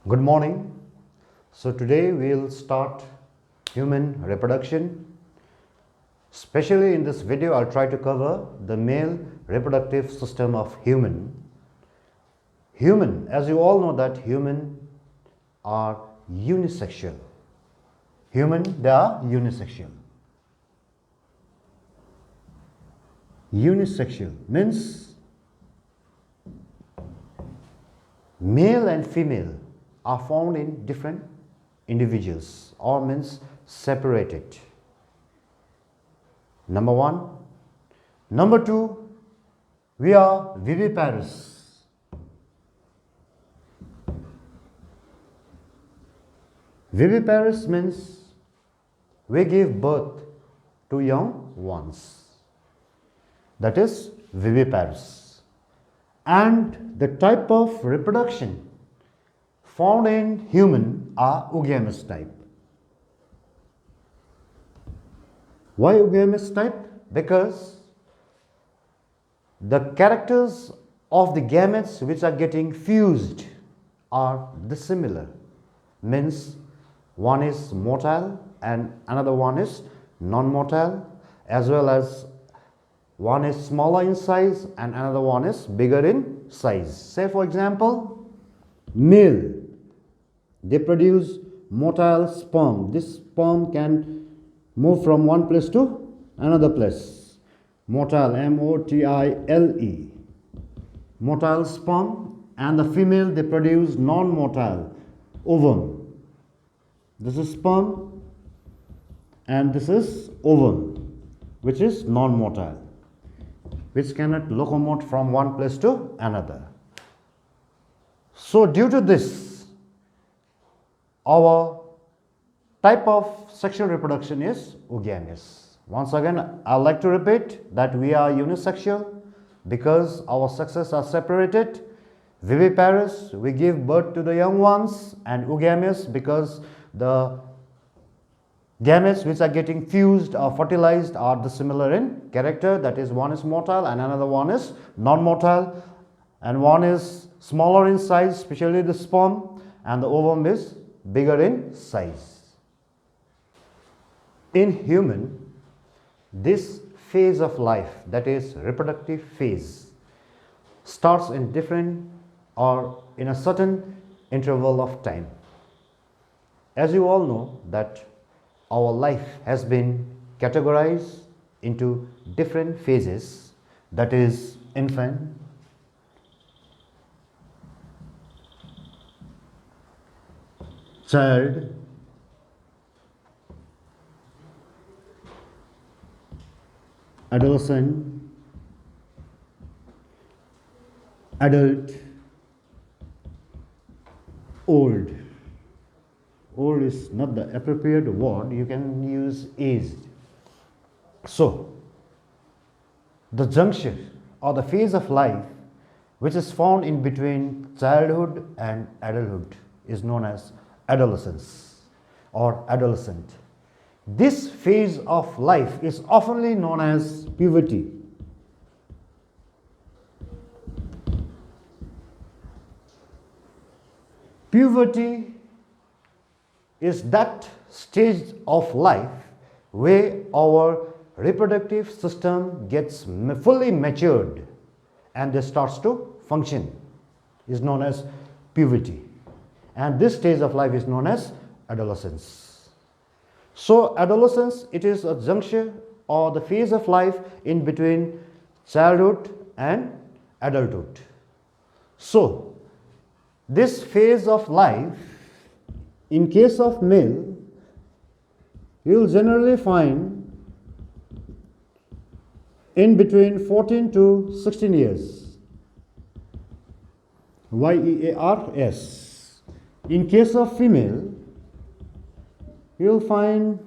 Good morning. So today we'll start human reproduction. Especially in this video, I'll try to cover the male reproductive system of human. Human, as you all know that human are unisexual. Human, they are unisexual. Unisexual means male and female are found in different individuals or means separated. Number one. Number two, we are viviparous. Viviparous means we give birth to young ones. That is viviparous. And the type of reproduction found in human are oogamous type. Why oogamous type? Because the characters of the gametes which are getting fused are dissimilar. Means one is motile and another one is non-motile, as well as one is smaller in size and another one is bigger in size. Say for example, male, they produce motile sperm. This sperm can move from one place to another place. Motile, M-O-T-I-L-E. Motile sperm. And the female, they produce non-motile ovum. This is sperm and this is ovum, which is non-motile, which cannot locomote from one place to another. So due to this, our type of sexual reproduction is oogamous. Once again, I like to repeat that we are unisexual because our sexes are separated. Viviparous, we give birth to the young ones, and oogamous because the gametes which are getting fused or fertilized are dissimilar in character. That is, one is motile and another one is non-motile, and one is smaller in size, especially the sperm, and the ovum is bigger in size. In human, this phase of life, that is reproductive phase, starts in different or in a certain interval of time. As you all know that our life has been categorized into different phases, that is infant, child, adolescent, adult, old. Old is not the appropriate word, you can use aged. So, the juncture or the phase of life which is found in between childhood and adulthood is known as adolescence or adolescent. This phase of life is oftenly known as puberty. Puberty is that stage of life where our reproductive system gets fully matured and it starts to function, is known as puberty. And this stage of life is known as adolescence. So adolescence, it is a juncture or the phase of life in between childhood and adulthood. So this phase of life, in case of male, you will generally find in between 14 to 16 years. YEARS. In case of female, you will find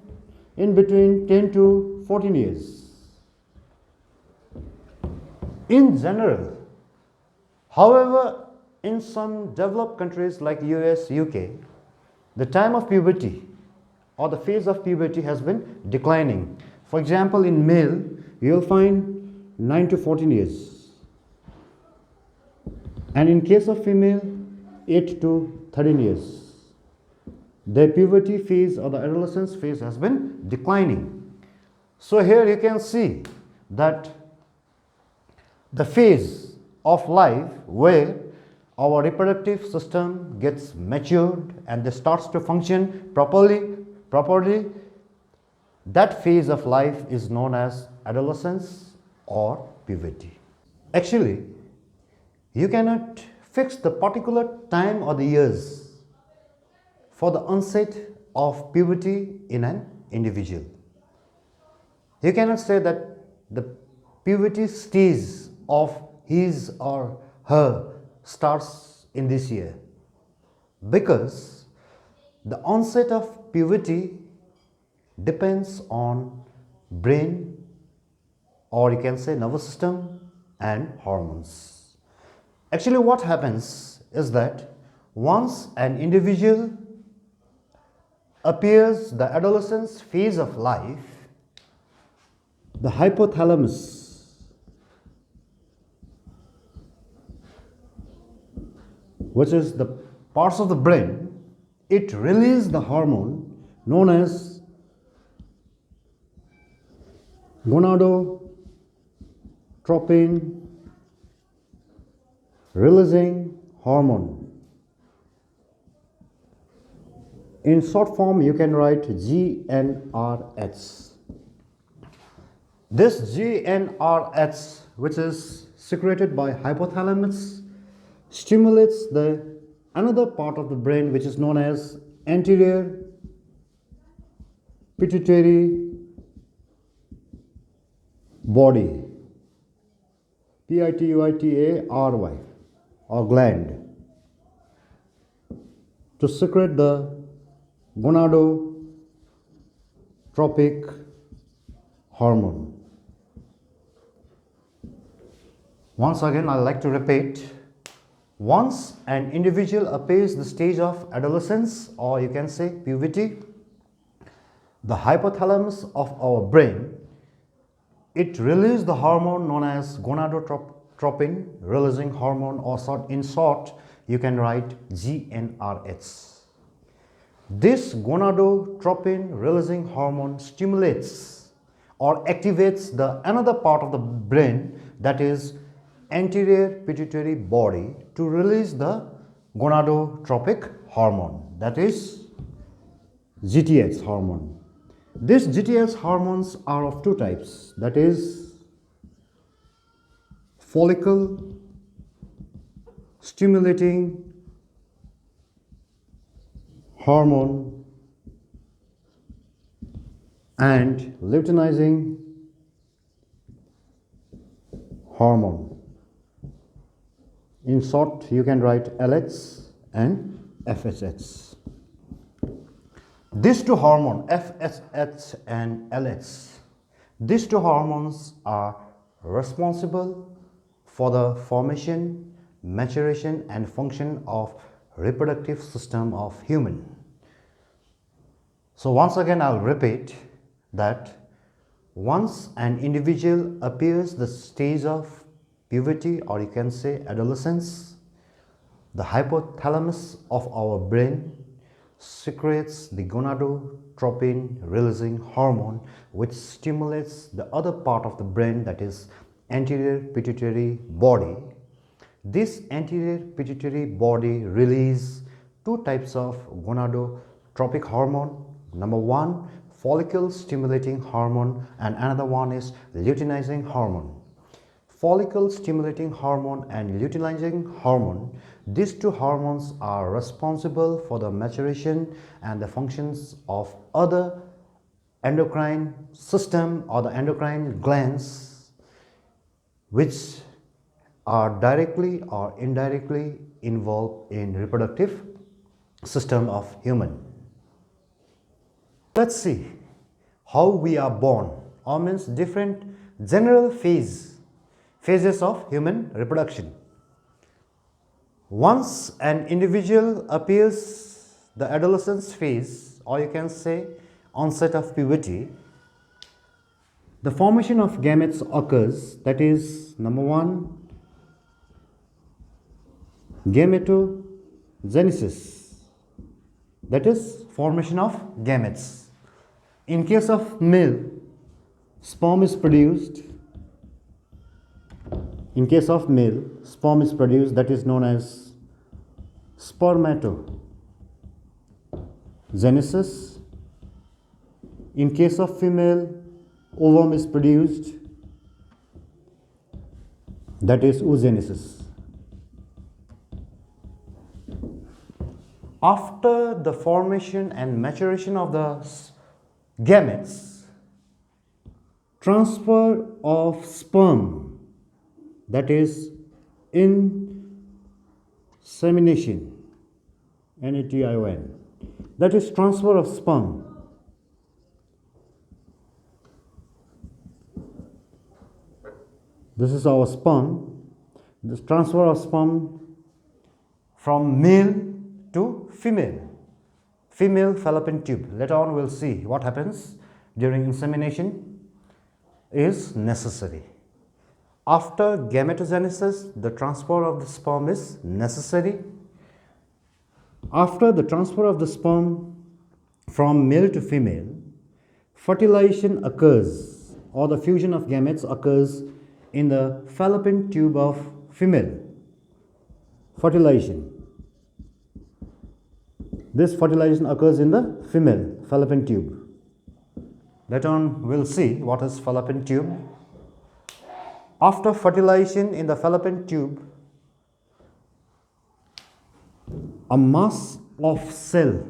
in between 10 to 14 years. In general, however, in some developed countries like US, UK, the time of puberty or the phase of puberty has been declining. For example, in male, you will find 9 to 14 years. And in case of female, 8 to 13 years, their puberty phase or the adolescence phase has been declining. So here you can see that the phase of life where our reproductive system gets matured and it starts to function properly, that phase of life is known as adolescence or puberty. Actually, you cannot fix the particular time or the years for the onset of puberty in an individual. You cannot say that the puberty stage of his or her starts in this year, because the onset of puberty depends on brain, or you can say nervous system and hormones. Actually, what happens is that once an individual appears the adolescence phase of life, the hypothalamus, which is the parts of the brain, it releases the hormone known as gonadotropin releasing hormone. In short form, you can write GnRH. This GnRH, which is secreted by hypothalamus, stimulates the another part of the brain which is known as anterior pituitary body, pituitary or gland, to secrete the gonadotropic hormone. Once again, I like to repeat, once an individual approaches the stage of adolescence, or you can say puberty, the hypothalamus of our brain, it releases the hormone known as gonadotropin releasing hormone, or in short you can write GnRH. This gonadotropin releasing hormone stimulates or activates the another part of the brain, that is anterior pituitary body, to release the gonadotropic hormone, that is GTH hormone. These GTH hormones are of two types, that is follicle stimulating hormone and luteinizing hormone. In short, you can write LH and FSH. These two hormones, FSH and LH, these two hormones are responsible for the formation, maturation and function of reproductive system of human. So once again, I'll repeat that once an individual appears the stage of puberty, or you can say adolescence, the hypothalamus of our brain secretes the gonadotropin releasing hormone, which stimulates the other part of the brain, that is anterior pituitary body. This anterior pituitary body releases two types of gonadotropic hormone. Number one, follicle stimulating hormone, and another one is luteinizing hormone. Follicle stimulating hormone and luteinizing hormone, these two hormones are responsible for the maturation and the functions of other endocrine system or the endocrine glands, which are directly or indirectly involved in reproductive system of human. Let's see how we are born, or means different general phases of human reproduction. Once an individual appears the adolescence phase, or you can say onset of puberty, the formation of gametes occurs, that is number one, gametogenesis. that is formation of gametes. In case of male, sperm is produced. In case of male, sperm is produced, that is known as spermatogenesis. In case of female, ovum is produced, that is oogenesis. After the formation and maturation of the gametes, transfer of sperm, that is insemination, N-A-T-I-O-N, that is transfer of sperm. This is our sperm. This transfer of sperm from male to female fallopian tube. Later on we'll see what happens during insemination is necessary. After gametogenesis, the transfer of the sperm is necessary. After the transfer of the sperm from male to female, fertilization occurs, or the fusion of gametes occurs in the fallopian tube of female. Fertilization. This fertilization occurs in the female fallopian tube. Later on we'll see what is fallopian tube. After fertilization in the fallopian tube, a mass of cell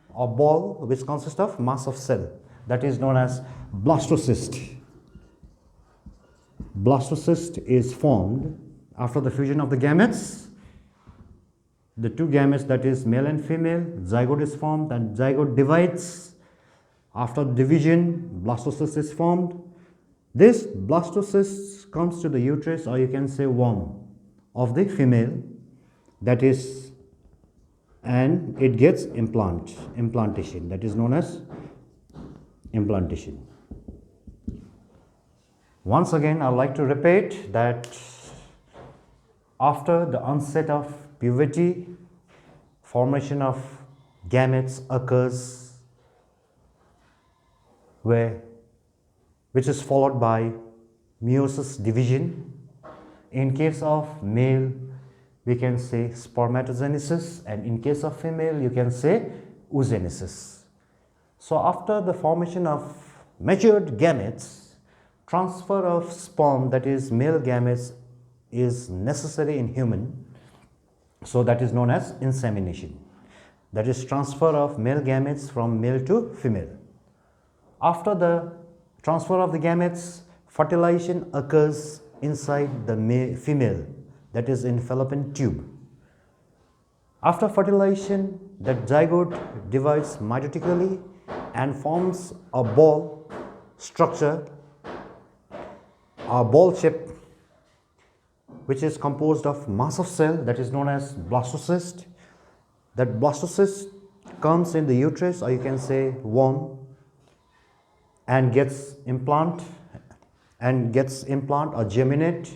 or ball which consists of mass of cell, that is known as blastocyst. Blastocyst is formed after the fusion of the gametes. The two gametes, that is male and female, zygote is formed and zygote divides. After division, blastocyst is formed. This blastocyst comes to the uterus, or you can say womb of the female, that is, and it gets implantation, that is known as implantation. Once again, I would like to repeat that after the onset of puberty, formation of gametes occurs, which is followed by meiosis division. In case of male, we can say spermatogenesis, and in case of female, you can say oogenesis. So after the formation of matured gametes, transfer of sperm, that is male gametes, is necessary in human. So that is known as insemination. That is transfer of male gametes from male to female. After the transfer of the gametes, fertilization occurs inside the female, that is in fallopian tube. After fertilization, that zygote divides mitotically and forms a ball structure, a ball shape, which is composed of mass of cell, that is known as blastocyst. That blastocyst comes in the uterus, or you can say womb, and gets implant or germinate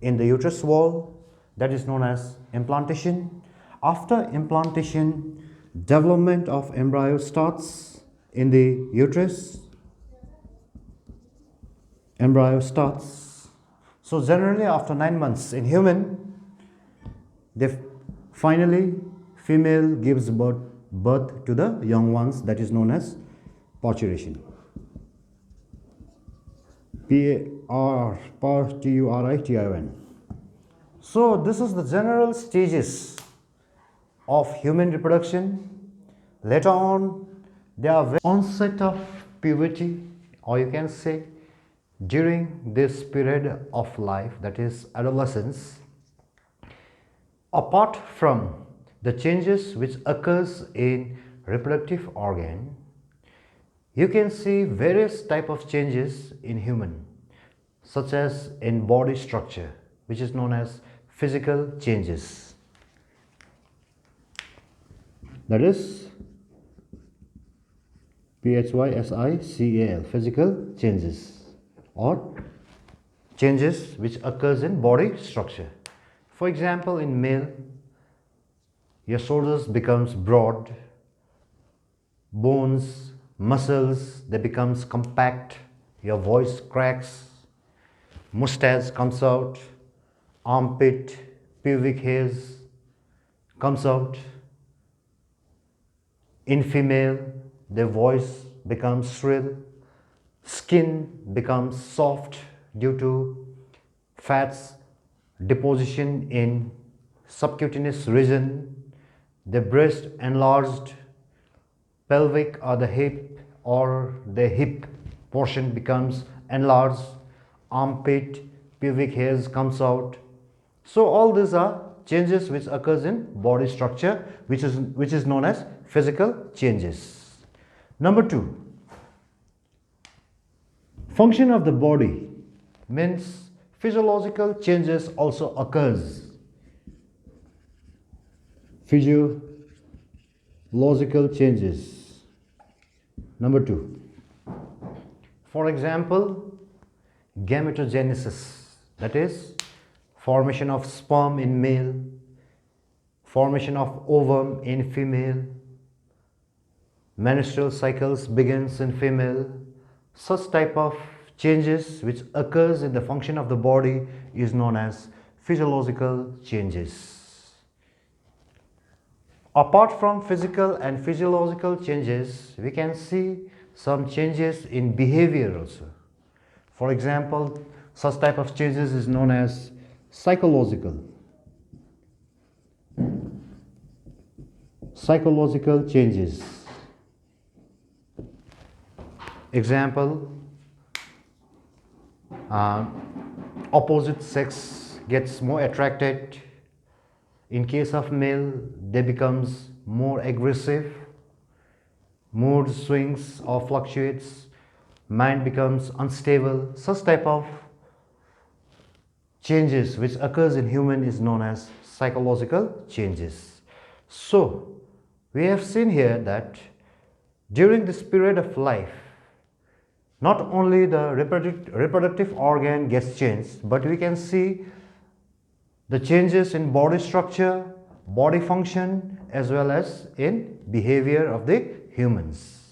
in the uterus wall, that is known as implantation. After implantation, development of embryo starts in the uterus. Embryo starts. So generally after 9 months in human, finally female gives birth to the young ones, that is known as parturition. Parturition. So this is the general stages of human reproduction. Later on, there are onset of puberty, or you can say during this period of life, that is adolescence. Apart from the changes which occurs in reproductive organ, you can see various type of changes in human, such as in body structure, which is known as physical changes. That is physical, physical changes, or changes which occurs in body structure. For example, in male, your shoulders becomes broad, bones, muscles, they becomes compact, your voice cracks, mustache comes out, armpit, pubic hairs comes out. In female, their voice becomes shrill, skin becomes soft due to fats deposition in subcutaneous region, the breast enlarged, pelvic or the hip portion becomes enlarged, armpit, pubic hairs comes out. So all these are changes which occurs in body structure, which is known as physical changes. Number 2, function of the body means physiological changes also occurs. Physiological changes. Number 2, for example, gametogenesis, that is formation of sperm in male, formation of ovum in female, menstrual cycles begins in female. Such type of changes which occurs in the function of the body is known as physiological changes. Apart from physical and physiological changes, we can see some changes in behavior also. For example, such type of changes is known as psychological changes. Example, opposite sex gets more attracted. In case of male, they becomes more aggressive, mood swings or fluctuates, mind becomes unstable. Such type of changes which occurs in human is known as psychological changes. So we have seen here that during this period of life, not only the reproductive organ gets changed, but we can see the changes in body structure, body function, as well as in behavior of the humans.